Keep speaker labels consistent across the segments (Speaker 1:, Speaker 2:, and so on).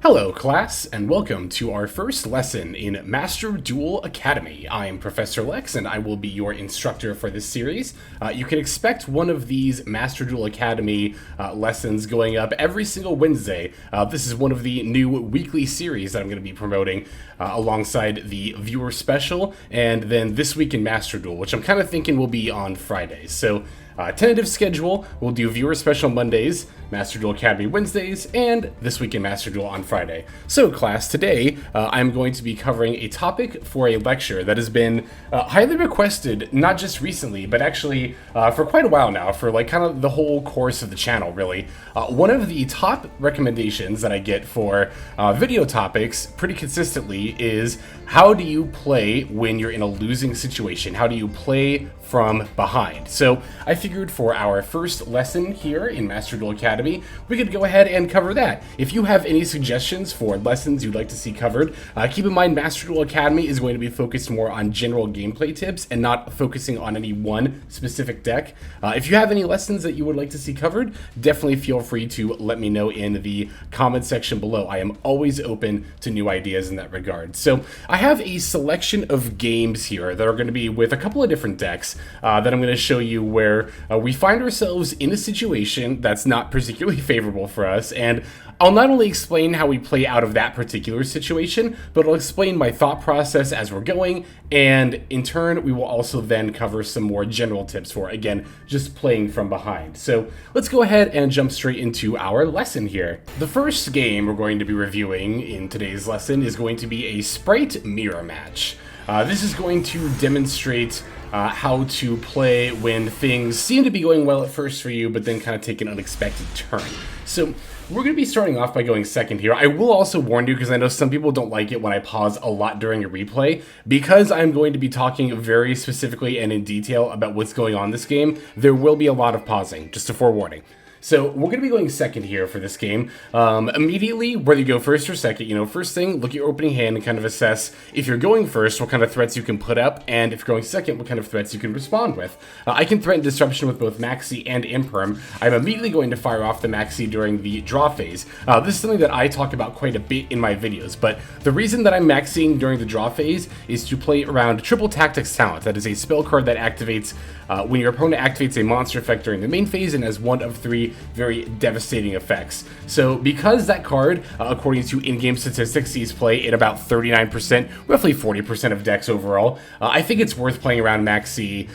Speaker 1: Hello class, and welcome to our first lesson in Master Duel Academy. I am Professor Lex, and I will be your instructor for this series. You can expect one of these Master Duel Academy lessons going up every single Wednesday. This is one of the new weekly series that I'm going to be promoting alongside the viewer special, and then This Week in Master Duel, which I'm kind of thinking will be on Fridays. So tentative schedule, we'll do viewer special Mondays, Master Duel Academy Wednesdays, and This Week in Master Duel on Friday. So class, today I'm going to be covering a topic for a lecture that has been highly requested, not just recently, but actually for quite a while now, for like kind of the whole course of the channel, really. One of the top recommendations that I get for video topics pretty consistently is how do you play when you're in a losing situation? How do you play from behind? So I figured for our first lesson here in Master Duel Academy, we could go ahead and cover that. If you have any suggestions for lessons you'd like to see covered, keep in mind Master Duel Academy is going to be focused more on general gameplay tips and not focusing on any one specific deck. If you have any lessons that you would like to see covered, definitely feel free to let me know in the comment section below. I am always open to new ideas in that regard. So I have a selection of games here that are going to be with a couple of different decks that I'm going to show you where we find ourselves in a situation that's not particularly favorable for us, and I'll not only explain how we play out of that particular situation, but I'll explain my thought process as we're going, and in turn we will also then cover some more general tips for, again, just playing from behind. So let's go ahead and jump straight into our lesson here. The first game we're going to be reviewing in today's lesson is going to be a Sprite Mirror Match. This is going to demonstrate how to play when things seem to be going well at first for you, but then kind of take an unexpected turn. So we're going to be starting off by going second here. I will also warn you, because I know some people don't like it when I pause a lot during a replay, because I'm going to be talking very specifically and in detail about what's going on in this game, there will be a lot of pausing, just a forewarning. So we're going to be going second here for this game. Immediately, whether you go first or second, first thing, look at your opening hand and kind of assess if you're going first, what kind of threats you can put up, and if you're going second, what kind of threats you can respond with. I can threaten disruption with both Maxi and Imperm. I'm immediately going to fire off the Maxi during the draw phase. This is something that I talk about quite a bit in my videos, but the reason that I'm Maxing during the draw phase is to play around Triple Tactics Talent. That is a spell card that activates when your opponent activates a monster effect during the main phase and has one of three very devastating effects. So because that card, according to in-game statistics, sees play in about 39%, roughly 40% of decks overall, I think it's worth playing around Maxi,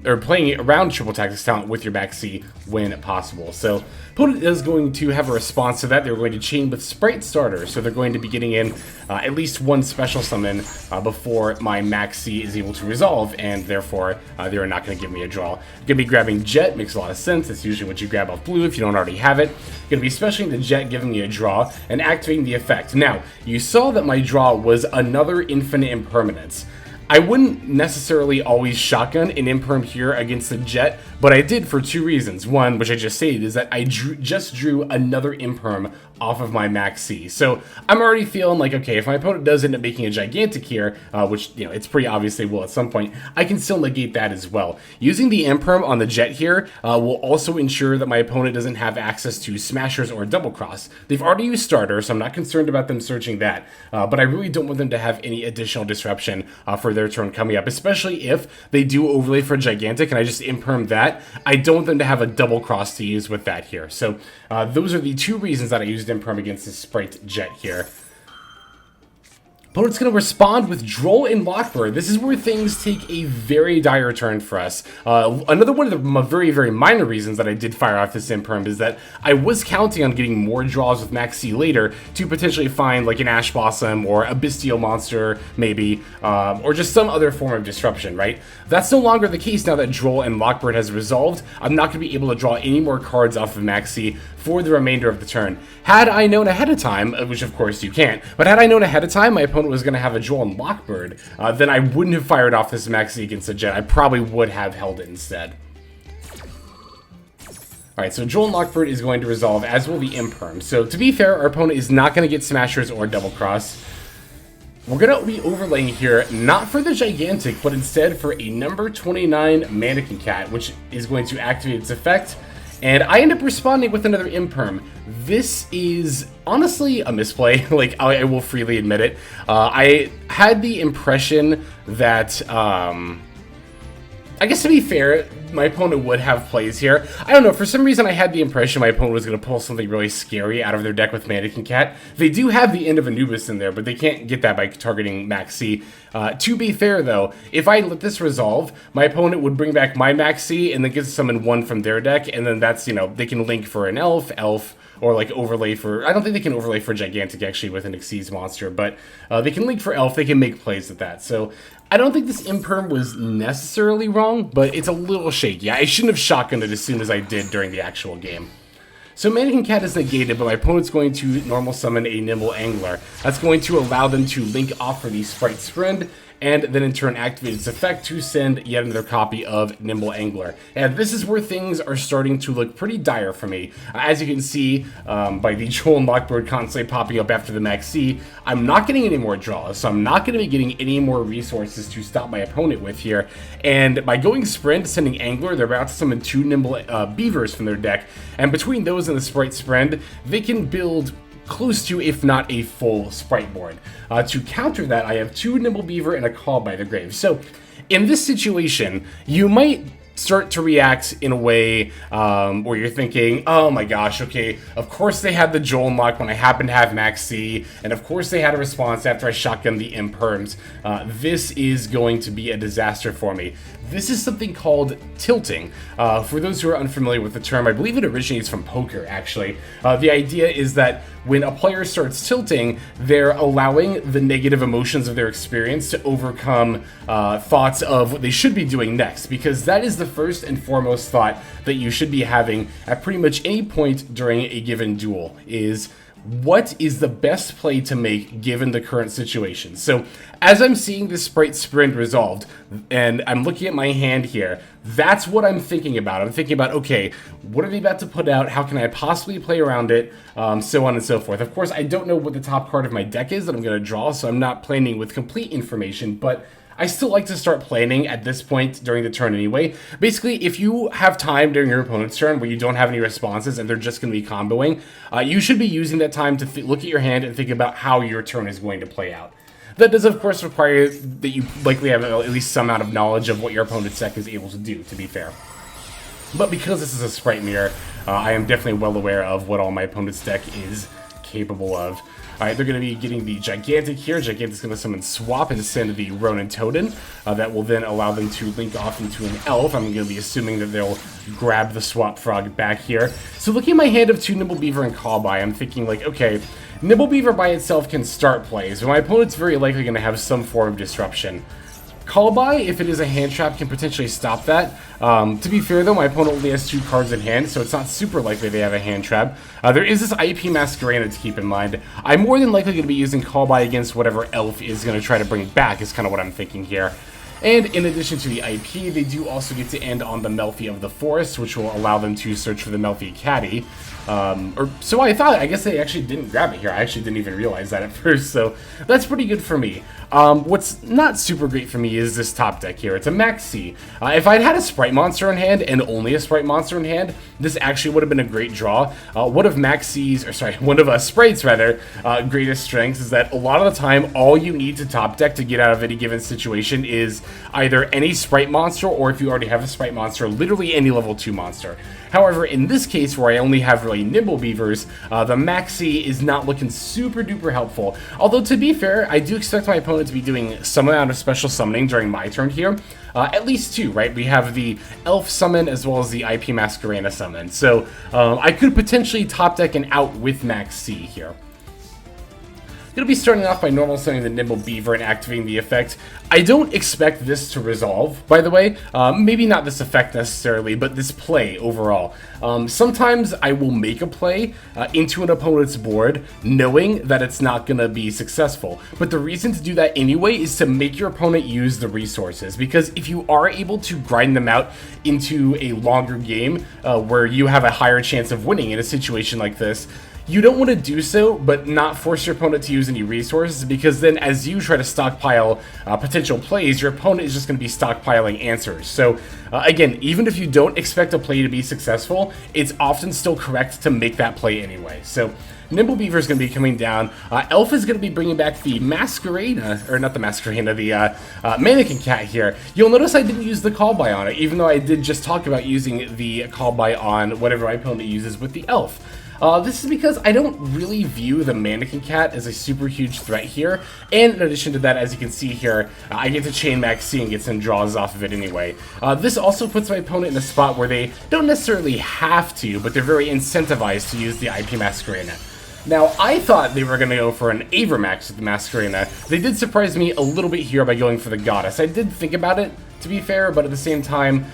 Speaker 1: or playing around Triple Tactics Talent with your Maxi when possible. So opponent is going to have a response to that. They're going to chain with Sprite Starter, so they're going to be getting in at least one special summon before my Maxi is able to resolve, and therefore they're not going to give me a draw. Going to be grabbing Jet, makes a lot of sense. That's usually what you grab off blue if you don't already have it. Going to be specialing the Jet, giving me a draw, and activating the effect. Now, you saw that my draw was another Infinite Impermanence. I wouldn't necessarily always shotgun an Imperm here against the Jet, but I did for two reasons. One, which I just stated, is that I just drew another Imperm off of my Maxi. So I'm already feeling like, okay, if my opponent does end up making a Gigantic here, which, it's pretty obvious they will at some point, I can still negate that as well. Using the Imperm on the Jet here will also ensure that my opponent doesn't have access to Smashers or Double Cross. They've already used Starter, so I'm not concerned about them searching that, but I really don't want them to have any additional disruption for their turn coming up, especially if they do overlay for Gigantic and I just Imperm that. I don't want them to have a Double Cross to use with that here. So those are the two reasons that I used Imperm against this Sprite Jet here. Opponent's going to respond with Duel and Lockbird. This is where things take a very dire turn for us. Another one of the very, very minor reasons that I did fire off this Imperm is that I was counting on getting more draws with Maxi later to potentially find like an Ash Blossom or a Bestial Monster, maybe, or just some other form of disruption, right? That's no longer the case now that Duel and Lockbird has resolved. I'm not going to be able to draw any more cards off of Maxi for the remainder of the turn. Had I known ahead of time, which of course you can't, but had I known ahead of time my opponent was going to have a Duel and Lockbird, then I wouldn't have fired off this Maxi against the Jet. I probably would have held it instead. Alright, so Duel and Lockbird is going to resolve, as will the Imperm. So to be fair, our opponent is not going to get Smashers or Double Cross. We're going to be overlaying here, not for the Gigantic, but instead for a number 29 Mannequin Cat, which is going to activate its effect and I end up responding with another imperm. This is honestly a misplay, like I will freely admit it. I had the impression that, I guess to be fair, my opponent would have plays here. I don't know, for some reason I had the impression my opponent was going to pull something really scary out of their deck with Mannequin Cat. They do have the end of Anubis in there, but they can't get that by targeting Max C. To be fair though, if I let this resolve, my opponent would bring back my Max C and then get to summon one from their deck, and then that's, you know, they can link for an elf, or like overlay for, I don't think they can overlay for Gigantic actually with an Xyz monster, but they can link for elf, they can make plays with that. So I don't think this imperm was necessarily wrong, but it's a little shaky. I shouldn't have shotgunned it as soon as I did during the actual game. So Mannequin Cat is negated, but my opponent's going to normal summon a Nimble Angler. That's going to allow them to link off for the Sprite Sprint, and then in turn activate its effect to send yet another copy of Nimble Angler. And this is where things are starting to look pretty dire for me. As you can see by the Joel and Lockbird constantly popping up after the Max C, I'm not getting any more draws, so I'm not going to be getting any more resources to stop my opponent with here. And by going Sprint, sending Angler, they're about to summon 2 Nimble Beavers from their deck, and between those and the Sprite Sprint, they can build close to, if not a full Sprite board. To counter that, I have 2 Nimble Beaver and a Call by the Grave. So in this situation, you might start to react in a way where you're thinking, oh my gosh, okay, of course they had the Joel unlock when I happen to have Max C, and of course they had a response after I shotgun the imperms. This is going to be a disaster for me. This is something called tilting. For those who are unfamiliar with the term, I believe it originates from poker, actually. The idea is that when a player starts tilting, they're allowing the negative emotions of their experience to overcome thoughts of what they should be doing next, because that is the first and foremost thought that you should be having at pretty much any point during a given duel, is what is the best play to make given the current situation. So as I'm seeing this Sprite Sprint resolved, and I'm looking at my hand here, that's what I'm thinking about. I'm thinking about, okay, what are they about to put out? How can I possibly play around it? So on and so forth. Of course, I don't know what the top card of my deck is that I'm going to draw, so I'm not planning with complete information, but I still like to start planning at this point during the turn anyway. Basically, if you have time during your opponent's turn where you don't have any responses and they're just going to be comboing, you should be using that time to look at your hand and think about how your turn is going to play out. That does, of course, require that you likely have at least some amount of knowledge of what your opponent's deck is able to do, to be fair. But because this is a Sprite Mirror, I am definitely well aware of what all my opponent's deck is capable of. Alright, they're going to be getting the Gigantic here. Gigantic's going to summon Swap and send the Ronin Totem. That will then allow them to link off into an Elf. I'm going to be assuming that they'll grab the Swap Frog back here. So looking at my hand of 2 Nimble Beaver and Call By, I'm thinking like, okay, Nimble Beaver by itself can start plays, but my opponent's very likely going to have some form of disruption. Call By, if it is a hand trap, can potentially stop that. To be fair though, my opponent only has 2 cards in hand, so it's not super likely they have a hand trap. There is this IP Masquerade to keep in mind. I'm more than likely going to be using Call By against whatever elf is going to try to bring back, is kind of what I'm thinking here. And in addition to the IP, they do also get to end on the Melfi of the Forest, which will allow them to search for the Melfi Caddy. Or so I thought. I guess they actually didn't grab it here. I actually didn't even realize that at first, so that's pretty good for me. What's not super great for me is this top deck here. It's a Max C. If I'd had a Sprite monster in hand, and only a Sprite monster in hand, this actually would have been a great draw. One of Sprite's greatest strengths is that a lot of the time, all you need to top deck to get out of any given situation is either any Sprite monster, or if you already have a Sprite monster, literally any level 2 monster. However, in this case, where I only have really Nimble Beavers, the Max C is not looking super duper helpful. Although, to be fair, I do expect my opponent to be doing some amount of special summoning during my turn here. At least 2, right? We have the Elf summon as well as the IP Masquerade summon. So, I could potentially top deck an out with Max C here. Going to be starting off by normal sending the Nimble Beaver and activating the effect. I don't expect this to resolve, by the way. Maybe not this effect necessarily, but this play overall. Sometimes I will make a play into an opponent's board knowing that it's not going to be successful. But the reason to do that anyway is to make your opponent use the resources. Because if you are able to grind them out into a longer game where you have a higher chance of winning in a situation like this, you don't want to do so, but not force your opponent to use any resources, because then as you try to stockpile potential plays, your opponent is just going to be stockpiling answers. So again, even if you don't expect a play to be successful, it's often still correct to make that play anyway. So Nimble Beaver is going to be coming down. Elf is going to be bringing back the Masquerena, or not the Masquerena, the Mannequin Cat here. You'll notice I didn't use the call by on it, even though I did just talk about using the call by on whatever my opponent uses with the Elf. This is because I don't really view the Mannequin Cat as a super huge threat here, and in addition to that, as you can see here, I get to chain Max C and get some draws off of it anyway. This also puts my opponent in a spot where they don't necessarily have to, but they're very incentivized to use the IP Masquerena. Now, I thought they were going to go for an Avermax with the Masquerena. They did surprise me a little bit here by going for the Goddess. I did think about it, to be fair, but at the same time,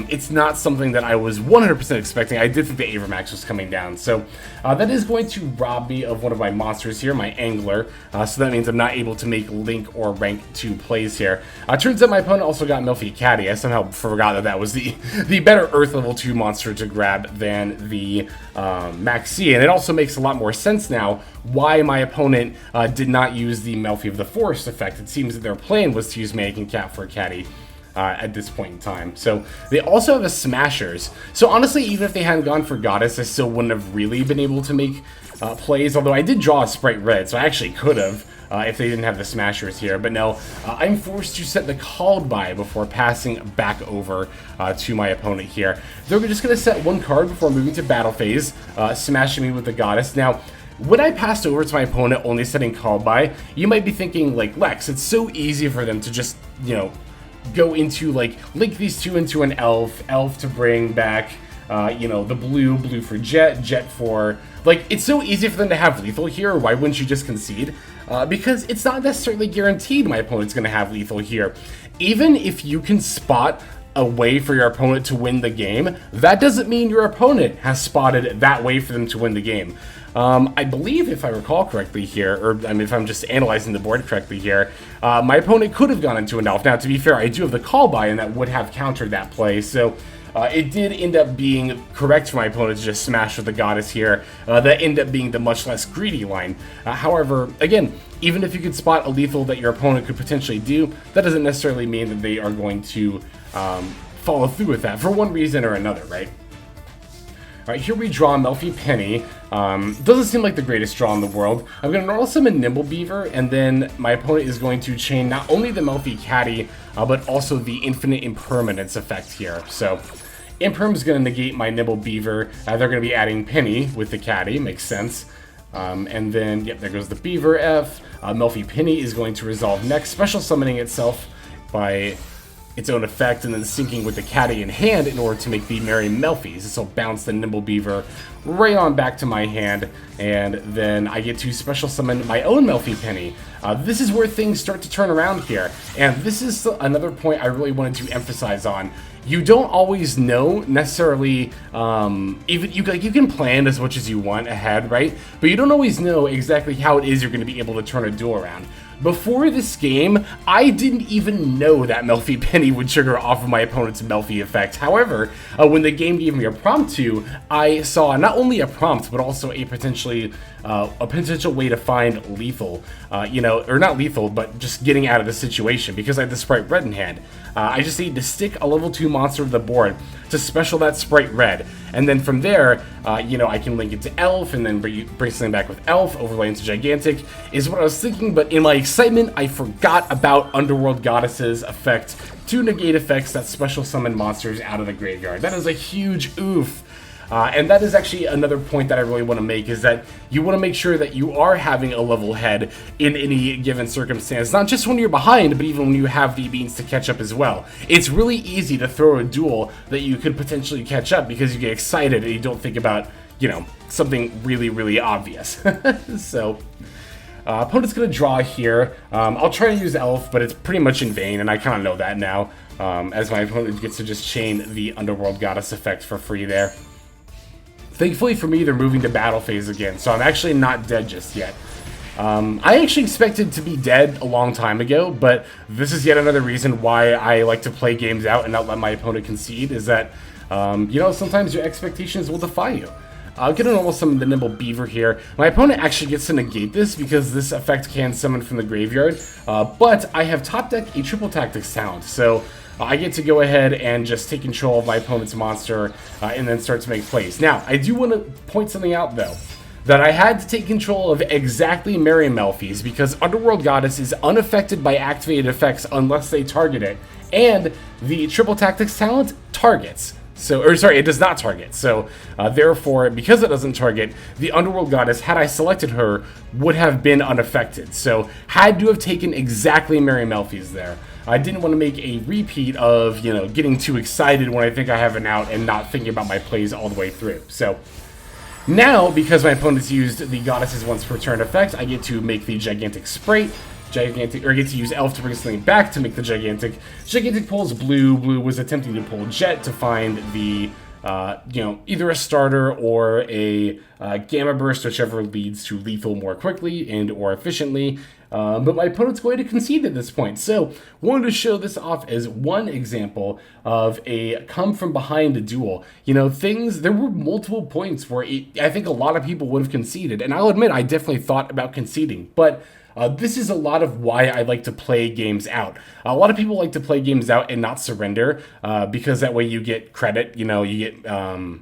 Speaker 1: it's not something that I was 100% expecting. I did think the Avermax was coming down, so that is going to rob me of one of my monsters here, my Angler, so that means I'm not able to make Link or Rank 2 plays here. Turns out my opponent also got Melfi Caddy. I somehow forgot that that was the better Earth level 2 monster to grab than the Max C, and it also makes a lot more sense now why my opponent did not use the Melfi of the Forest effect. It seems that their plan was to use Mannequin Cat for a Caddy. At this point in time. So they also have a Smashers. So honestly, even if they hadn't gone for Goddess, I still wouldn't have really been able to make plays, although I did draw a Sprite Red, so I actually could have if they didn't have the Smashers here. But no, I'm forced to set the called by before passing back over to my opponent here. They're just going to set one card before moving to battle phase, smashing me with the Goddess. Now, when I passed over to my opponent only setting called by, you might be thinking, like, Lex, it's so easy for them to just, you know, go into, like, link these two into an Elf to bring back, you know, the blue for Jet for, like, it's so easy for them to have lethal here. Why wouldn't you just concede? Because it's not necessarily guaranteed my opponent's going to have lethal here. Even if you can spot a way for your opponent to win the game, that doesn't mean your opponent has spotted that way for them to win the game. I believe, if I recall correctly here, or I mean, if I'm just analyzing the board correctly here, my opponent could have gone into an Elf. Now, to be fair, I do have the call by, and that would have countered that play, so it did end up being correct for my opponent to just smash with the Goddess here. That ended up being the much less greedy line. However, again, even if you could spot a lethal that your opponent could potentially do, that doesn't necessarily mean that they are going to follow through with that for one reason or another, right? Alright, here we draw Melfi Penny. Doesn't seem like the greatest draw in the world. I'm going to normal summon Nimble Beaver, and then my opponent is going to chain not only the Melfi Caddy, but also the Infinite Impermanence effect here. So, Imperm is going to negate my Nimble Beaver. They're going to be adding Penny with the Caddy, makes sense. And then, yep, there goes the Beaver F. Melfi Penny is going to resolve next, special summoning itself by its own effect, and then syncing with the Caddy in hand in order to make the Merry Melfies. This will bounce the Nimble Beaver right on back to my hand, and then I get to special summon my own Melfi Penny. This is where things start to turn around here, and this is another point I really wanted to emphasize on. You don't always know necessarily, even you can plan as much as you want ahead, right? But you don't always know exactly how it is you're going to be able to turn a duel around. Before this game, I didn't even know that Melfi Penny would trigger off of my opponent's Melfi effect. However, when the game gave me a prompt to, I saw not only a prompt, but also a potential way to find lethal, you know, or not lethal, but just getting out of the situation, because I had the Sprite Red in hand. I just need to stick a level 2 monster to the board to special that Sprite Red, and then from there, you know, I can link it to Elf, and then bring something back with Elf, overlay into Gigantic, is what I was thinking, but in my excitement, I forgot about Underworld Goddess's effect to negate effects that special summon monsters out of the graveyard. That is a huge oof. And that is actually another point that I really want to make, is that you want to make sure that you are having a level head in any given circumstance, not just when you're behind, but even when you have the means to catch up as well. It's really easy to throw a duel that you could potentially catch up because you get excited and you don't think about, you know, something really, really obvious. So, opponent's going to draw here. I'll try to use Elf, but it's pretty much in vain, and I kind of know that now, as my opponent gets to just chain the Underworld Goddess effect for free there. Thankfully for me, they're moving to battle phase again, so I'm actually not dead just yet. I actually expected to be dead a long time ago, but this is yet another reason why I like to play games out and not let my opponent concede, is that, you know, sometimes your expectations will defy you. I'll get a normal summon the Nimble Beaver here. My opponent actually gets to negate this because this effect can summon from the graveyard, but I have top deck a Triple Tactics talent, so I get to go ahead and just take control of my opponent's monster and then start to make plays. Now, I do want to point something out, though, that I had to take control of exactly Merry Melfi's because Underworld Goddess is unaffected by activated effects unless they target it, and the Triple Tactics talent targets. So, or sorry, it does not target. So, therefore, because it doesn't target, the Underworld Goddess, had I selected her, would have been unaffected. So, had to have taken exactly Merry Melfi's there. I didn't want to make a repeat of, you know, getting too excited when I think I have an out and not thinking about my plays all the way through. So, now, because my opponent's used the Goddess's once per turn effect, I get to make the Gigantic Sprite. Or get to use Elf to bring something back to make the Gigantic. Gigantic pulls blue. Blue was attempting to pull Jet to find the, you know, either a starter or a Gamma Burst, whichever leads to lethal more quickly and or efficiently. But my opponent's going to concede at this point. So, wanted to show this off as one example of a come from behind duel. You know, there were multiple points where I think a lot of people would have conceded. And I'll admit, I definitely thought about conceding. But this is a lot of why I like to play games out. A lot of people like to play games out and not surrender because that way you get credit, you know, you get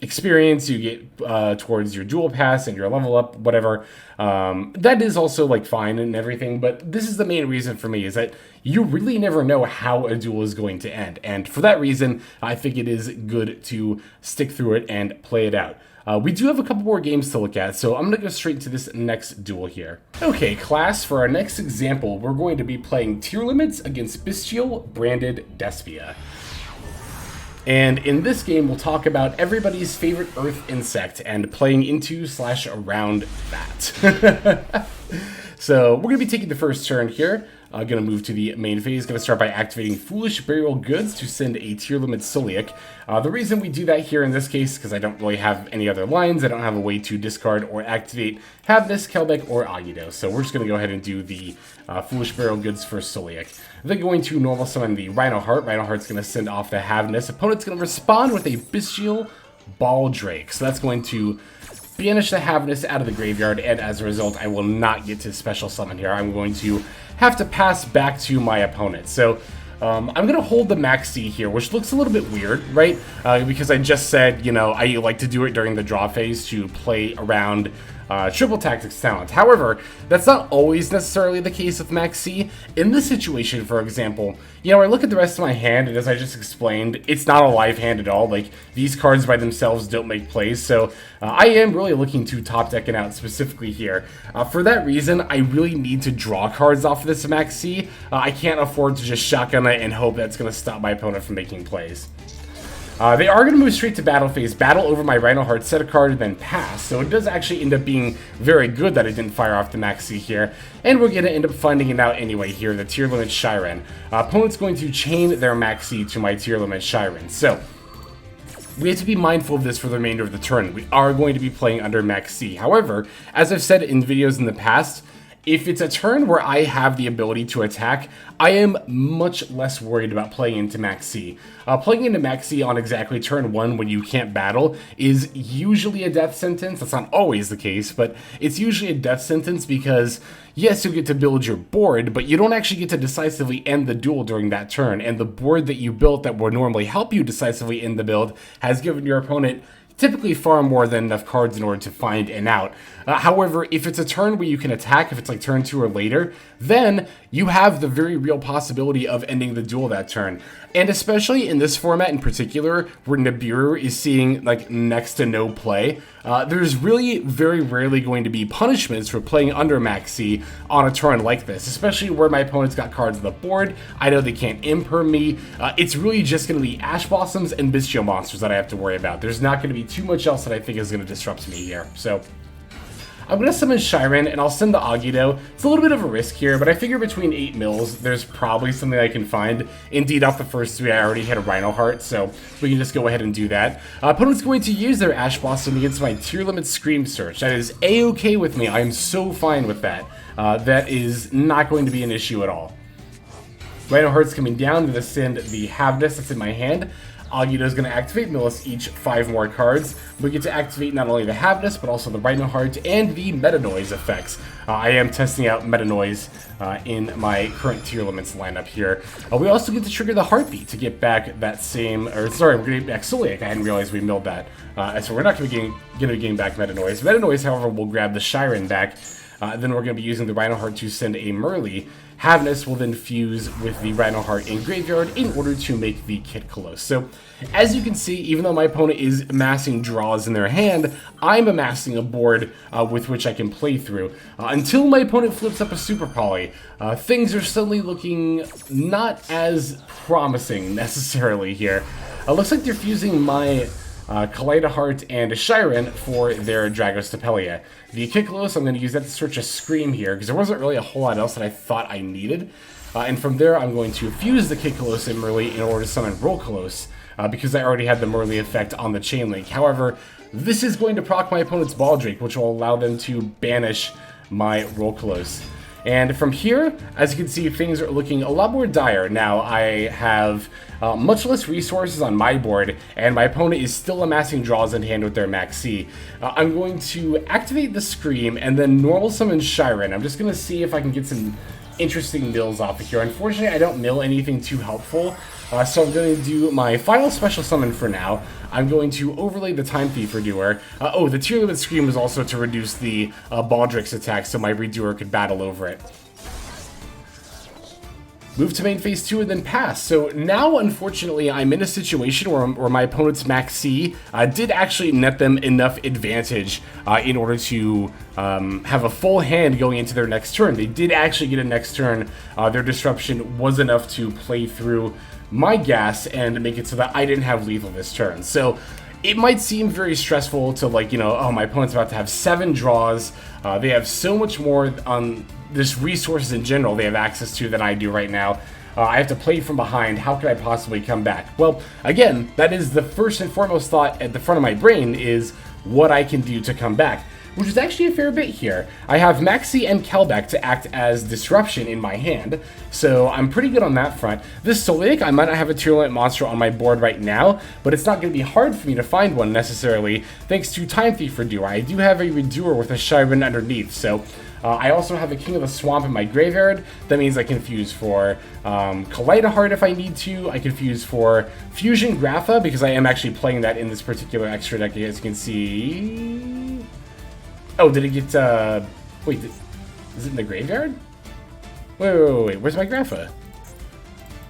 Speaker 1: experience, you get towards your duel pass and your level up, whatever. That is also like fine and everything, but this is the main reason for me is that you really never know how a duel is going to end. And for that reason, I think it is good to stick through it and play it out. We do have a couple more games to look at, so I'm going to go straight to this next duel here. Okay, class, for our next example, we're going to be playing Tier Limits against Bestial Branded Despia. And in this game, we'll talk about everybody's favorite earth insect and playing into / around that. So we're going to be taking the first turn here. Going to move to the main phase. Going to start by activating Foolish Burial Goods to send a Tier Limit Celiac. The reason we do that here in this case, because I don't really have any other lines. I don't have a way to discard or activate Havnus, Kelbeck, or Agido. So we're just going to go ahead and do the Foolish Burial Goods for Celiac. Then going to normal summon the Rhino Heart. Rhino Heart's going to send off the Havnus. Opponent's going to respond with a Bestial Baldrake. So that's going to banish the Havnus out of the graveyard, and as a result, I will not get to special summon here. I'm going to have to pass back to my opponent. So I'm going to hold the Maxi here, which looks a little bit weird, right? Because I just said, you know, I like to do it during the draw phase to play around Triple Tactics talent. However, that's not always necessarily the case with Maxi. In this situation, for example, you know, I look at the rest of my hand, and as I just explained, it's not a live hand at all. Like, these cards by themselves don't make plays, so I am really looking to top deck it out specifically here. For that reason, I really need to draw cards off of this Maxi. I can't afford to just shotgun it and hope that's going to stop my opponent from making plays. They are going to move straight to battle phase, battle over my Rhino Heart, set a card, and then pass. So it does actually end up being very good that I didn't fire off the Maxi here. And we're going to end up finding it out anyway here, the Tier Limit Shiren. Opponent's going to chain their Maxi to my Tier Limit Shiren. So we have to be mindful of this for the remainder of the turn. We are going to be playing under Maxi. However, as I've said in videos in the past, if it's a turn where I have the ability to attack, I am much less worried about playing into Maxi. Playing into Maxi on exactly turn 1 when you can't battle is usually a death sentence. That's not always the case, but it's usually a death sentence because, yes, you get to build your board, but you don't actually get to decisively end the duel during that turn. And the board that you built that would normally help you decisively end the build has given your opponent typically far more than enough cards in order to find an out. However, if it's a turn where you can attack, if it's like turn 2 or later, then you have the very real possibility of ending the duel that turn. And especially in this format in particular, where Nibiru is seeing like next to no play, there's really very rarely going to be punishments for playing under Maxi on a turn like this, especially where my opponent's got cards on the board. I know they can't imperm me. It's really just going to be Ash Blossoms and Bestial monsters that I have to worry about. There's not going to be too much else that I think is going to disrupt me here. So I'm going to summon Shiren, and I'll send the Agido. It's a little bit of a risk here, but I figure between 8 mills, there's probably something I can find. Indeed, off the first 3, I already had a Rhino Heart, so we can just go ahead and do that. Opponent's going to use their Ash Blossom against my Tier Limit Scream Search. That is A-okay with me. I am so fine with that. That is not going to be an issue at all. Rhino Heart's coming down. I'm going to send the Havness that's in my hand. Agito is going to activate, mill us each 5 more cards. We get to activate not only the Havness, but also the Rhino Heart and the Meta Noise effects. I am testing out Meta Noise in my current tier limits lineup here. We also get to trigger the Heartbeat to get back that same, or sorry, we're going to get back Soliac. I hadn't realized we milled that. So we're not going to be getting back Meta Noise. Meta Noise, however, will grab the Shiren back. Then we're going to be using the Rhino Heart to send a Merly. Havness will then fuse with the Rhino Heart in Graveyard in order to make the Kit Colosse. So, as you can see, even though my opponent is amassing draws in their hand, I'm amassing a board with which I can play through. Until my opponent flips up a Super Poly, things are suddenly looking not as promising necessarily here. Looks like they're fusing my Kaleido Heart and a Shiren for their Dragostapelia. The Kit Colosse, I'm going to use that to search a Scream here, because there wasn't really a whole lot else that I thought I needed. And from there, I'm going to fuse the Kit Colosse in Merly in order to summon Roll Colosse, because I already had the Merly effect on the Chain Link. However, this is going to proc my opponent's Baldrake, which will allow them to banish my Roll Colosse. And from here, as you can see, things are looking a lot more dire. Now, I have much less resources on my board, and my opponent is still amassing draws in hand with their Max C. I'm going to activate the Scream and then normal summon Shiren. I'm just going to see if I can get some interesting mills off of here. Unfortunately, I don't mill anything too helpful, so I'm going to do my final special summon for now. I'm going to overlay the Time Thief Redoer. The tier limit Scream was also to reduce the Baldrake's attack so my Redoer could battle over it. Move to main phase 2 and then pass. So now, unfortunately, I'm in a situation where my opponent's Max C did actually net them enough advantage in order to have a full hand going into their next turn. They did actually get a next turn. Their disruption was enough to play through my gas and make it so that I didn't have lethal this turn. So it might seem very stressful to, like, you know, oh, my opponent's about to have 7 draws. They have so much more on this resources in general they have access to than I do right now. I have to play from behind. How could I possibly come back? Well, again, that is the first and foremost thought at the front of my brain is what I can do to come back, which is actually a fair bit here. I have Maxi and Kelbeck to act as disruption in my hand, so I'm pretty good on that front. This Soliac, I might not have a tier limit monster on my board right now, but it's not going to be hard for me to find one necessarily, thanks to Time Thief Redoer. I do have a Redoer with a Shiren underneath, so I also have a King of the Swamp in my graveyard. That means I can fuse for Kaleido Heart if I need to. I can fuse for Fusion Grapha, because I am actually playing that in this particular extra deck, as you can see. Oh, did it get, wait, is it in the graveyard? Wait, where's my Grapha?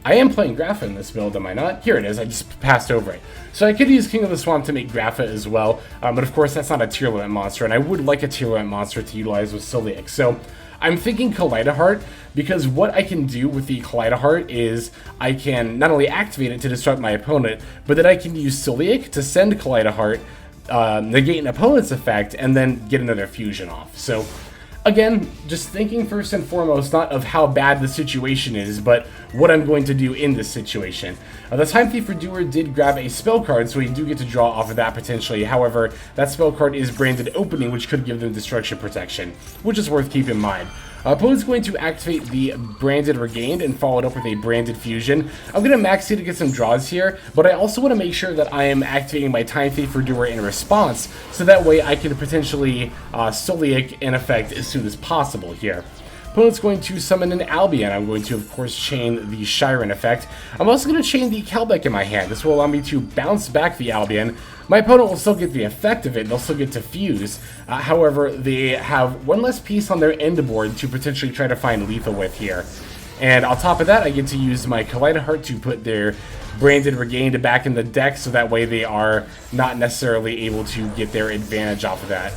Speaker 1: I am playing Grapha in this build, am I not? Here it is, I just passed over it. So I could use King of the Swamp to make Grapha as well, but of course that's not a tier limit monster, and I would like a tier limit monster to utilize with Soliac. So I'm thinking Kaleido Heart, because what I can do with the Kaleido Heart is I can not only activate it to disrupt my opponent, but then I can use Soliac to send Kaleido Heart, negate an opponent's effect, and then get another fusion off. So again, just thinking first and foremost not of how bad the situation is, but what I'm going to do in this situation. The Time Thief Redoer did grab a spell card, so we do get to draw off of that potentially. However, that spell card is branded Opening, which could give them Destruction Protection, which is worth keeping in mind. Opponent's going to activate the Branded Regained and follow it up with a Branded Fusion. I'm going to max it to get some draws here, but I also want to make sure that I am activating my Time Thief Redoer in response, so that way I can potentially Soliac in effect as soon as possible here. Opponent's going to summon an Albion. I'm going to, of course, chain the Shiren effect. I'm also going to chain the Kelbeck in my hand. This will allow me to bounce back the Albion. My opponent will still get the effect of it. They'll still get to fuse. However, they have one less piece on their end board to potentially try to find lethal with here. And on top of that, I get to use my Kaleido Heart to put their Branded Regained back in the deck, so that way they are not necessarily able to get their advantage off of that.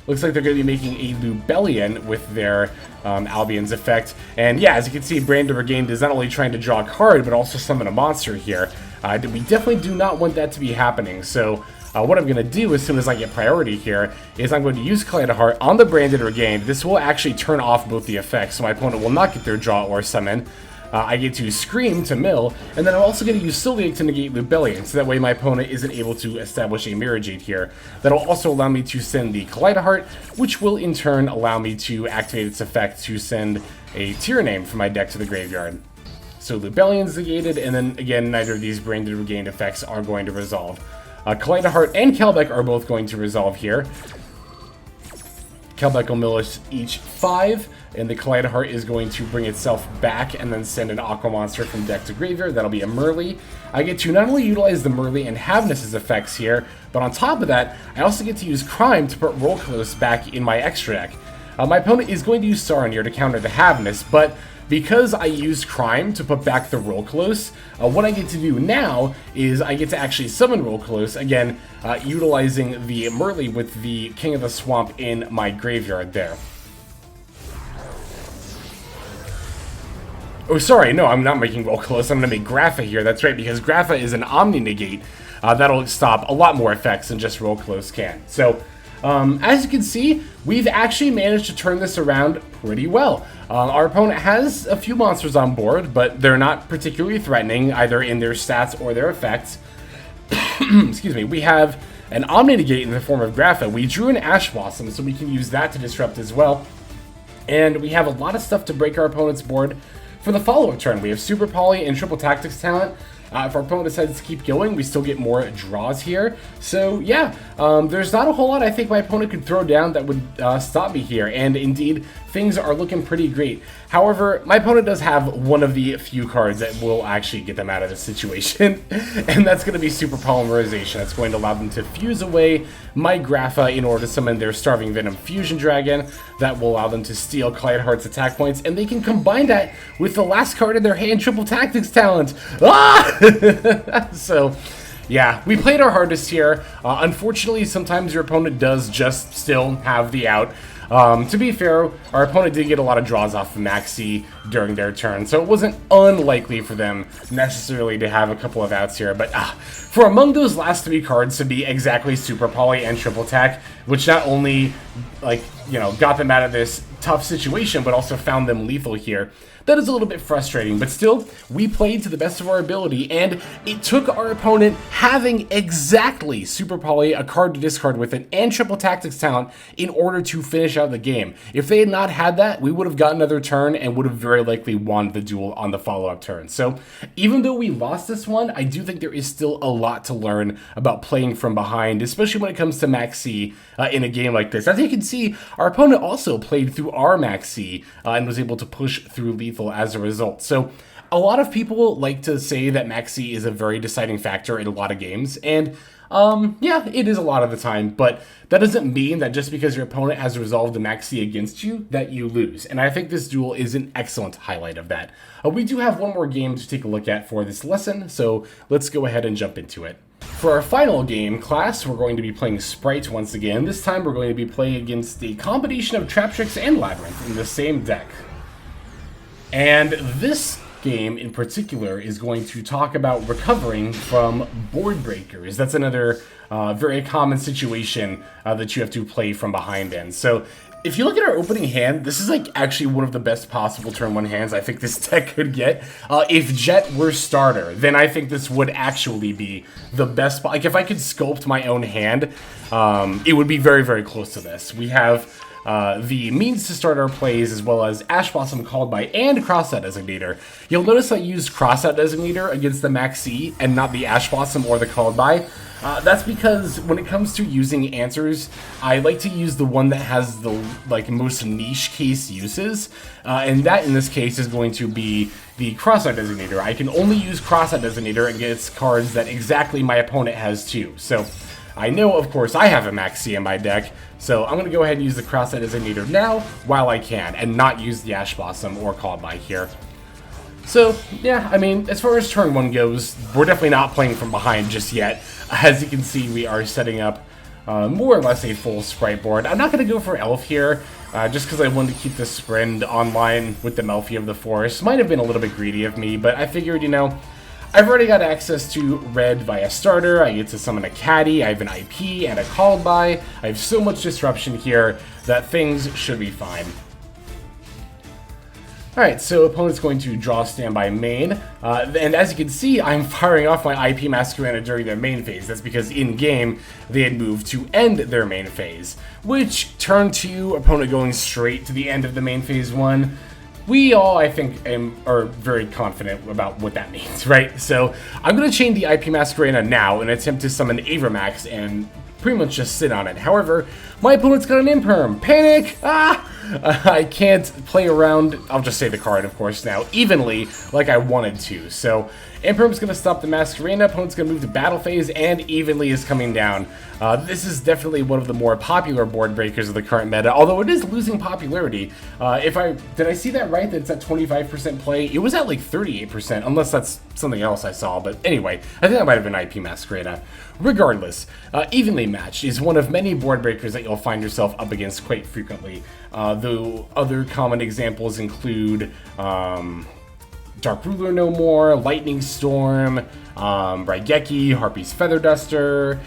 Speaker 1: Looks like they're going to be making a Lubellion with their Albion's effect. And yeah, as you can see, Branded Regained is not only trying to draw a card, but also summon a monster here. We definitely do not want that to be happening. So what I'm going to do as soon as I get priority here is I'm going to use Kaleido Heart on the Branded Regained. This will actually turn off both the effects, so my opponent will not get their draw or summon. I get to Scream to mill, and then I'm also going to use Soliac to negate Lubellion, so that way my opponent isn't able to establish a Mirror Jade here. That'll also allow me to send the Kaleido Heart, which will in turn allow me to activate its effect to send a tier name for my deck to the graveyard. So Lubellion's negated, and then again, neither of these branded regained effects are going to resolve. Kaleidoheart and Kelbeck are both going to resolve here. Kelbeck will mill us each 5, and the Kaleidoheart is going to bring itself back and then send an Aqua Monster from deck to graveyard. That'll be a Merly. I get to not only utilize the Merly and Havness's effects here, but on top of that, I also get to use Crime to put Roll Close back in my extra deck. My opponent is going to use Saronir to counter the Havness, but because I used Crime to put back the Roll Close, what I get to do now is I get to actually summon Roll Close, again, utilizing the Merly with the King of the Swamp in my graveyard there. Oh, sorry, no, I'm not making Roll Close, I'm going to make Grapha here, that's right, because Grapha is an Omni-Negate. That'll stop a lot more effects than just Roll Close can. So, as you can see, we've actually managed to turn this around pretty well. Our opponent has a few monsters on board, but they're not particularly threatening, either in their stats or their effects. Excuse me. We have an Omni-Negate in the form of Grapha. We drew an Ash Blossom, so we can use that to disrupt as well. And we have a lot of stuff to break our opponent's board for the follow-up turn. We have Super Poly and Triple Tactics talent. If our opponent decides to keep going, we still get more draws here. So yeah, there's not a whole lot I think my opponent could throw down that would stop me here. And indeed, things are looking pretty great. However, my opponent does have one of the few cards that will actually get them out of this situation. And that's going to be Super Polymerization. That's going to allow them to fuse away my Grapha in order to summon their Starving Venom Fusion Dragon. That will allow them to steal Kaleidoheart's attack points. And they can combine that with the last card in their hand, Triple Tactics talent. Ah! So, yeah, we played our hardest here. Unfortunately, sometimes your opponent does just still have the out. To be fair, our opponent did get a lot of draws off of Maxi during their turn, so it wasn't unlikely for them necessarily to have a couple of outs here. But for among those last 3 cards to be exactly Super Poly and Triple Tack, which not only, like, you know, got them out of this tough situation, but also found them lethal here, that is a little bit frustrating, but still, we played to the best of our ability, and it took our opponent having exactly Super Poly, a card to discard with it, and Triple Tactics talent in order to finish out the game. If they had not had that, we would have gotten another turn and would have very likely won the duel on the follow-up turn. So, even though we lost this one, I do think there is still a lot to learn about playing from behind, especially when it comes to Max C in a game like this. As you can see, our opponent also played through our Max C and was able to push through lethal as a result. So a lot of people like to say that Maxi is a very deciding factor in a lot of games, and yeah, it is a lot of the time, but that doesn't mean that just because your opponent has resolved a Maxi against you, that you lose. And I think this duel is an excellent highlight of that. We do have one more game to take a look at for this lesson, so let's go ahead and jump into it. For our final game class, we're going to be playing Sprite once again. This time we're going to be playing against the combination of Traptrix and Labyrinth in the same deck. And this game in particular is going to talk about recovering from board breakers. That's another very common situation that you have to play from behind in. So if you look at our opening hand, this is like actually one of the best possible turn 1 hands I think this deck could get. If Jet were starter, then I think this would actually be the best. Like if I could sculpt my own hand, it would be very, very close to this. We have the means to start our plays, as well as Ash Blossom, Called By, and Crossout Designator. You'll notice I used Crossout Designator against the Maxi and not the Ash Blossom or the Called By. That's because when it comes to using answers, I like to use the one that has the most niche case uses, and that in this case is going to be the Crossout Designator. I can only use Crossout Designator against cards that exactly my opponent has too. So I know, of course, I have a Maxi in my deck, so I'm going to go ahead and use the Crossout Designator now while I can, and not use the Ash Blossom or Called By here. So, yeah, I mean, as far as turn 1 goes, we're definitely not playing from behind just yet. As you can see, we are setting up more or less a full Sprite board. I'm not going to go for Elf here, just because I wanted to keep the Sprint online with the Melfi of the Forest. Might have been a little bit greedy of me, but I figured, you know, I've already got access to red via starter. I get to summon a Caddy, I have an IP and a Called By. I have so much disruption here that things should be fine. Alright, so opponent's going to draw Standby main, and as you can see, I'm firing off my IP Masquerade during their main phase. That's because in-game, they had moved to end their main phase, which turn 2, opponent going straight to the end of the main phase 1, we all, I think, are very confident about what that means, right? So I'm going to chain the IP Masquerena now and attempt to summon Avermax and pretty much just sit on it. However, my opponent's got an Imperm. Panic! I can't play around, I'll just say the card, of course, now, evenly like I wanted to. So Imperm's going to stop the Masquerena, opponent's going to move to battle phase, and evenly is coming down. This is definitely one of the more popular board breakers of the current meta, although it is losing popularity. Did I see that right, that it's at 25% play? It was at like 38%, unless that's something else I saw, but anyway, I think that might have been IP Masquerena. Regardless, evenly matched is one of many board breakers that you'll find yourself up against quite frequently. Though other common examples include Dark Ruler No More, Lightning Storm, Raigeki, Harpy's Feather Duster,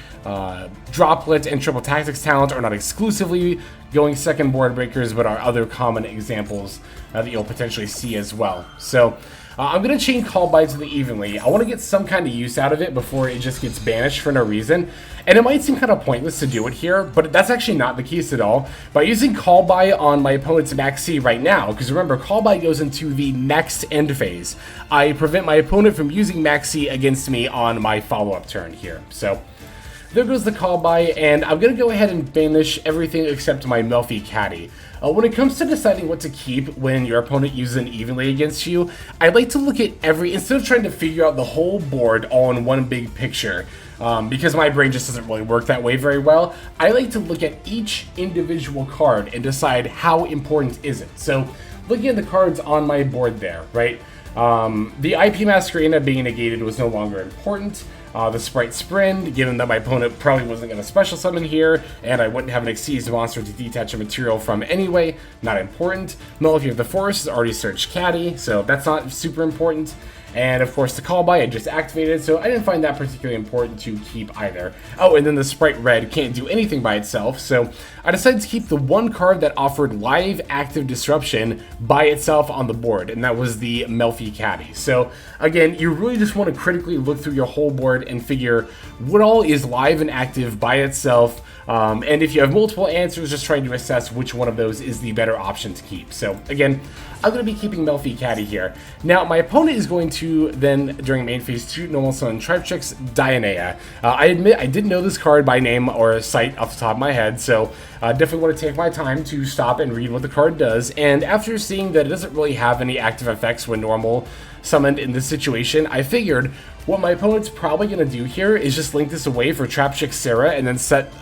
Speaker 1: Droplet, and Triple Tactics Talent are not exclusively going second board breakers, but are other common examples that you'll potentially see as well. So I'm going to chain Call By to the evenly. I want to get some kind of use out of it before it just gets banished for no reason. And it might seem kind of pointless to do it here, but that's actually not the case at all. By using Call By on my opponent's Maxi right now, because remember, Call By goes into the next end phase, I prevent my opponent from using Maxi against me on my follow-up turn here. So there goes the Call By, and I'm going to go ahead and banish everything except my Melfi Caddy. When it comes to deciding what to keep when your opponent uses an evenly against you, I'd like to look at instead of trying to figure out the whole board all in one big picture, because my brain just doesn't really work that way very well, I like to look at each individual card and decide how important is it. So looking at the cards on my board there, right? The IP Masquerena being negated was no longer important. The Sprite Sprint, given that my opponent probably wasn't going to special summon here, and I wouldn't have an Exceeds monster to detach a material from anyway, not important. Melody of the Forest has already searched Caddy, so that's not super important. And of course the Call By I just activated, so I didn't find that particularly important to keep either. Oh, and then the Sprite Red can't do anything by itself, so I decided to keep the one card that offered live active disruption by itself on the board, and that was the Melfi Caddy. So again, you really just want to critically look through your whole board and figure what all is live and active by itself, and if you have multiple answers, just trying to assess which one of those is the better option to keep. So again, I'm going to be keeping Melfi Caddy here. Now, my opponent is going to then, during main phase 2, normal summon Triptrix Dionea. I admit I didn't know this card by name or sight off the top of my head, so definitely want to take my time to stop and read what the card does. And after seeing that it doesn't really have any active effects when normal summoned in this situation, I figured what my opponent's probably going to do here is just link this away for Trapchick Sarah and then set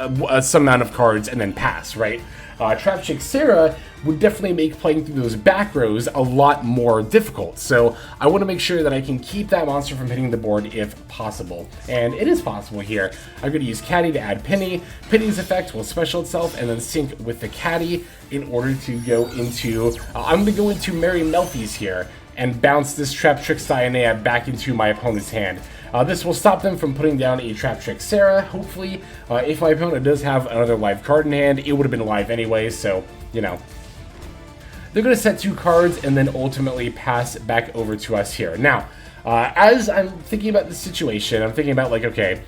Speaker 1: some amount of cards and then pass, right? Trapchick Sarah would definitely make playing through those back rows a lot more difficult, so I want to make sure that I can keep that monster from hitting the board if possible, and it is possible here. I'm going to use Caddy to add Penny. Penny's effect will special itself and then sync with the Caddy in order to go into, I'm going to go into Merry Melfi's here and bounce this Traptrix Dionea back into my opponent's hand. This will stop them from putting down a Traptrix Sarah, hopefully. If my opponent does have another live card in hand, it would have been live anyway, so, you know. They're going to set 2 cards and then ultimately pass back over to us here. Now, as I'm thinking about this situation, I'm thinking about, like, okay,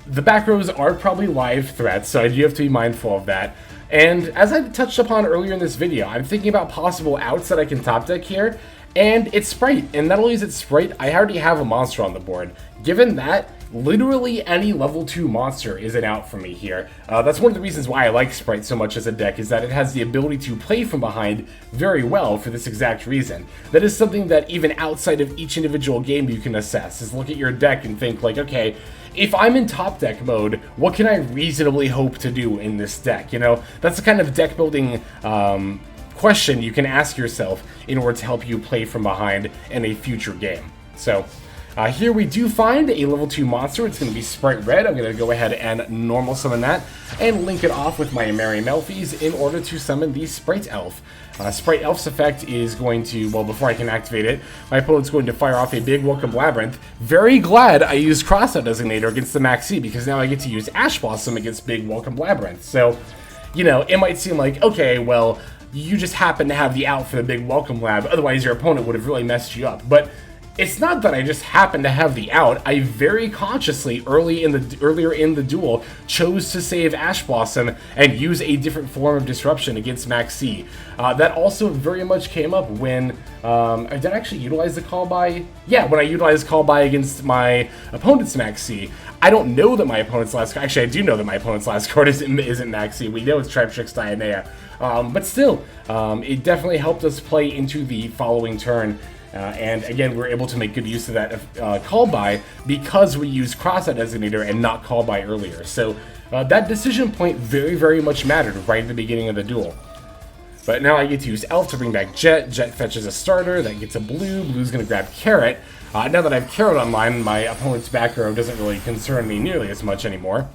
Speaker 1: the back rows are probably live threats, so I do have to be mindful of that. And as I touched upon earlier in this video, I'm thinking about possible outs that I can top deck here. And it's Sprite, and not only is it Sprite, I already have a monster on the board. Given that, literally any level 2 monster is an out for me here. That's one of the reasons why I like Sprite so much as a deck, is that it has the ability to play from behind very well for this exact reason. That is something that even outside of each individual game you can assess, is look at your deck and think like, okay, if I'm in top deck mode, what can I reasonably hope to do in this deck? You know, that's the kind of deck building question you can ask yourself in order to help you play from behind in a future game. So here we do find a level 2 monster. It's going to be Sprite Red. I'm going to go ahead and normal summon that and link it off with my Merry Melfi's in order to summon the Sprite Elf. Sprite Elf's effect is going to, well, before I can activate it, my opponent's going to fire off a Big Welcome Labyrinth. Very glad I used Crossout Designator against the Maxi, because now I get to use Ash Blossom against Big Welcome Labyrinth. So, you know, it might seem like, okay, well, you just happen to have the out for the Big Welcome Lab, otherwise your opponent would have really messed you up. But it's not that I just happened to have the out. I very consciously, earlier in the duel, chose to save Ash Blossom and use a different form of disruption against Max C. That also very much came up when I did actually utilize the call by. Yeah, when I utilized call by against my opponent's Max C. I don't know that my opponent's last card. Actually, I do know that my opponent's last card isn't Max C. We know it's Traptrix Dianea. But still, it definitely helped us play into the following turn. And again, we were able to make good use of that call by because we used Cross-Out Designator and not call by earlier. So that decision point very, very much mattered right at the beginning of the duel. But now I get to use Elf to bring back Jet. Jet fetches a starter, that gets a blue. Blue's going to grab Carrot. Now that I have Carrot online, my opponent's back row doesn't really concern me nearly as much anymore.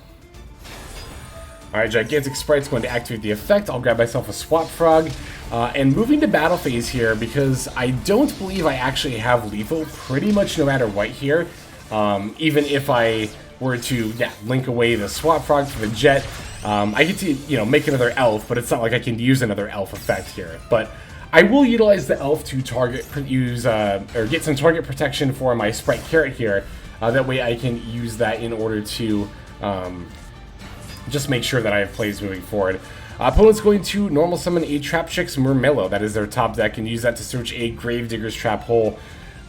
Speaker 1: Alright, Gigantic Sprite's going to activate the effect. I'll grab myself a Swap Frog. And moving to battle phase here, because I don't believe I actually have lethal pretty much no matter what here. Even if I were to link away the Swap Frog for the Jet, I get to make another Elf, but it's not like I can use another Elf effect here. But I will utilize the Elf to get some target protection for my Sprite Carrot here. That way I can use that in order to just make sure that I have plays moving forward. Opponent's going to normal summon a Traptrix Murmello. That is their top deck, and use that to search a Gravedigger's Trap Hole.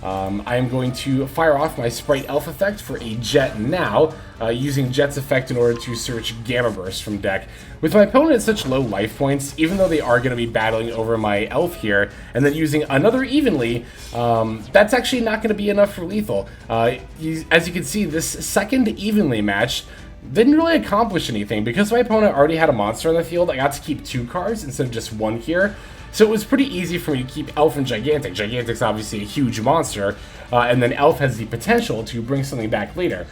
Speaker 1: I am going to fire off my Sprite Elf effect for a Jet now, using Jet's effect in order to search Gamma Burst from deck. With my opponent at such low life points, even though they are going to be battling over my Elf here, and then using another Evenly, that's actually not going to be enough for lethal. As you can see, this second Evenly match didn't really accomplish anything. Because my opponent already had a monster on the field, I got to keep 2 cards instead of just 1 here. So it was pretty easy for me to keep Elf and Gigantic. Gigantic's obviously a huge monster, and then Elf has the potential to bring something back later.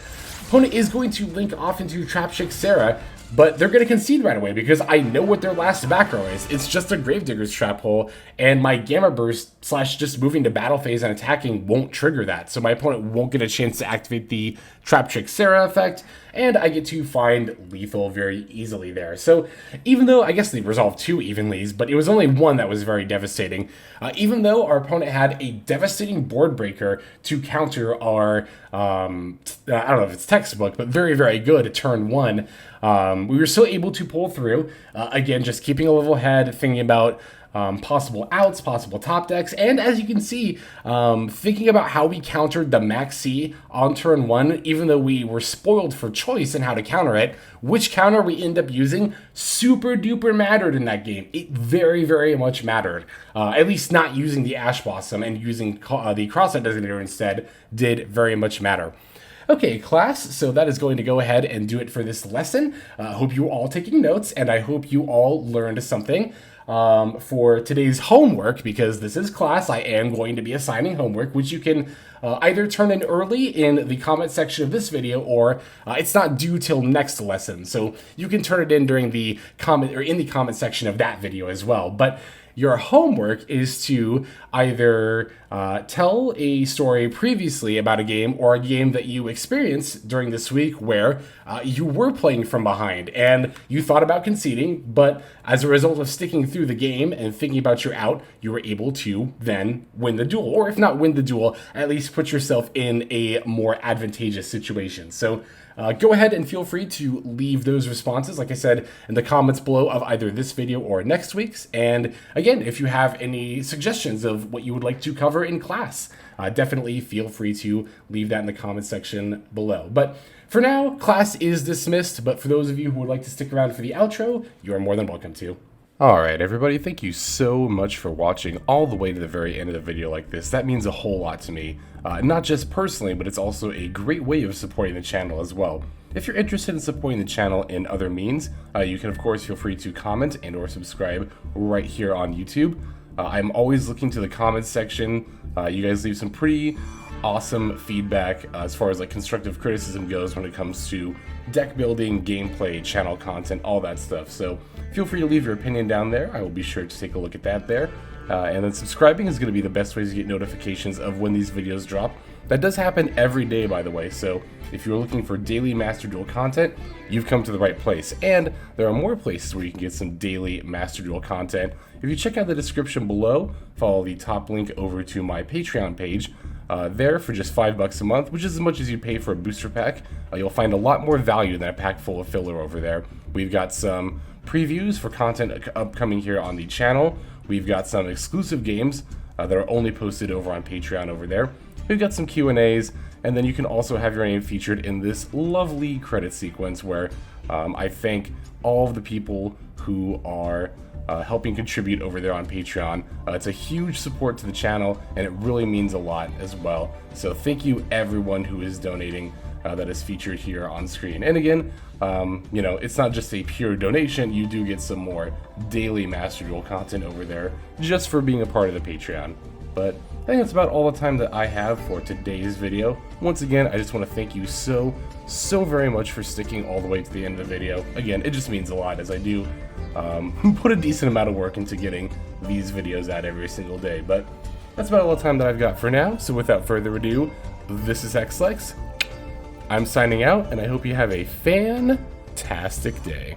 Speaker 1: Opponent is going to link off into Traptrix Sarah, but they're going to concede right away because I know what their last back row is. It's just a Gravedigger's Trap Hole, and my Gamma Burst / just moving to battle phase and attacking won't trigger that. So my opponent won't get a chance to activate the Traptrix Sarah effect, and I get to find lethal very easily there. So even though I guess they resolved 2 Evenlies, but it was only 1 that was very devastating. Even though our opponent had a devastating board breaker to counter our, I don't know if it's textbook, but very, very good at turn 1. We were still able to pull through, again, just keeping a level head, thinking about possible outs, possible top decks, and as you can see, thinking about how we countered the Max C on turn 1, even though we were spoiled for choice in how to counter it, which counter we end up using super duper mattered in that game. It very, very much mattered. At least not using the Ash Blossom and using the Cross-Out Designator instead did very much matter. Okay, class, so that is going to go ahead and do it for this lesson. I hope you are all taking notes, and I hope you all learned something. For today's homework, because this is class, I am going to be assigning homework, which you can either turn in early in the comment section of this video, or it's not due till next lesson. So you can turn it in during the comment, or in the comment section of that video as well. But your homework is to either tell a story previously about a game or a game that you experienced during this week where you were playing from behind and you thought about conceding, but as a result of sticking through the game and thinking about your out, you were able to then win the duel. Or if not win the duel, at least put yourself in a more advantageous situation. So go ahead and feel free to leave those responses, like I said, in the comments below of either this video or next week's. And again, if you have any suggestions of what you would like to cover in class, definitely feel free to leave that in the comment section below. But for now, class is dismissed, but for those of you who would like to stick around for the outro, you are more than welcome to. Alright everybody, thank you so much for watching all the way to the very end of the video like this. That means a whole lot to me. Not just personally, but it's also a great way of supporting the channel as well. If you're interested in supporting the channel in other means, you can of course feel free to comment and or subscribe right here on YouTube. I'm always looking to the comments section. You guys leave some pretty awesome feedback as far as like constructive criticism goes when it comes to deck building, gameplay, channel content, all that stuff. So feel free to leave your opinion down there. I will be sure to take a look at that there. And then subscribing is going to be the best way to get notifications of when these videos drop. That does happen every day, by the way, so if you're looking for daily Master Duel content, you've come to the right place. And there are more places where you can get some daily Master Duel content. If you check out the description below, follow the top link over to my Patreon page, there for just $5 a month, which is as much as you pay for a booster pack. You'll find a lot more value than a pack full of filler over there. We've got some previews for content upcoming here on the channel. We've got some exclusive games that are only posted over on Patreon over there. We've got some Q&As, and then you can also have your name featured in this lovely credit sequence where I thank all of the people who are helping contribute over there on Patreon. It's a huge support to the channel, and it really means a lot as well. So thank you everyone who is donating that is featured here on screen. And again, you know, it's not just a pure donation. You do get some more daily Master Duel content over there just for being a part of the Patreon. But I think that's about all the time that I have for today's video. Once again, I just want to thank you so very much for sticking all the way to the end of the video. Again, it just means a lot, as I do put a decent amount of work into getting these videos out every single day. But that's about all the time that I've got for now. So without further ado, this is XLex. I'm signing out, and I hope you have a fantastic day.